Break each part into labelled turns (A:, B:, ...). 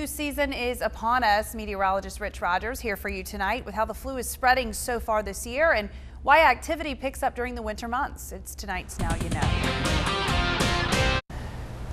A: season is upon us. Meteorologist Rich Rogers here for you tonight with how the flu is spreading so far this year and why activity picks up during the winter months. It's tonight's Now You Know.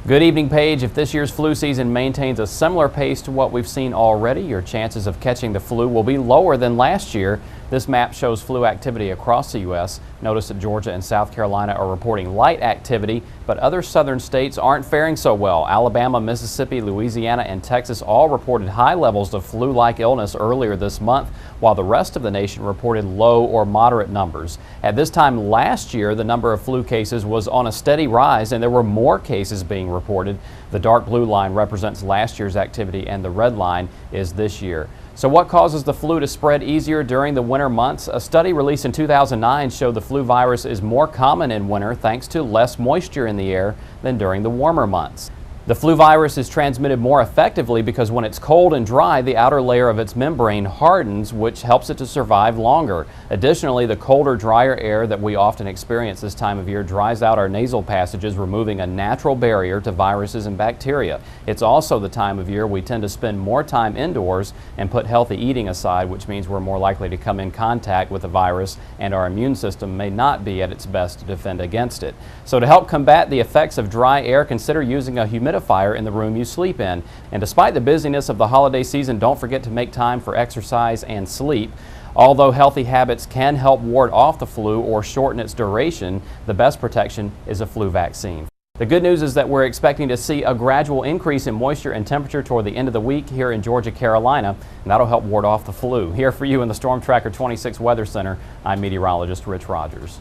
B: Good evening, Paige. If this year's flu season maintains a similar pace to what we've seen already, your chances of catching the flu will be lower than last year. This map shows flu activity across the U.S. Notice that Georgia and South Carolina are reporting light activity, but other southern states aren't faring so well. Alabama, Mississippi, Louisiana, and Texas all reported high levels of flu-like illness earlier this month, while the rest of the nation reported low or moderate numbers. At this time last year, the number of flu cases was on a steady rise, and there were more cases being reported. The dark blue line represents last year's activity, and the red line is this year. So what causes the flu to spread easier during the winter months? A study released in 2009 showed the flu virus is more common in winter thanks to less moisture in the air than during the warmer months. The flu virus is transmitted more effectively because when it's cold and dry, the outer layer of its membrane hardens, which helps it to survive longer. Additionally, the colder, drier air that we often experience this time of year dries out our nasal passages, removing a natural barrier to viruses and bacteria. It's also the time of year we tend to spend more time indoors and put healthy eating aside, which means we're more likely to come in contact with the virus, and our immune system may not be at its best to defend against it. So to help combat the effects of dry air, consider using a humidifier in the room you sleep in. And despite the busyness of the holiday season, don't forget to make time for exercise and sleep. Although healthy habits can help ward off the flu or shorten its duration, the best protection is a flu vaccine. The good news is that we're expecting to see a gradual increase in moisture and temperature toward the end of the week here in Georgia, Carolina, and that'll help ward off the flu. Here for you in the Storm Tracker 26 Weather Center, I'm meteorologist Rich Rogers.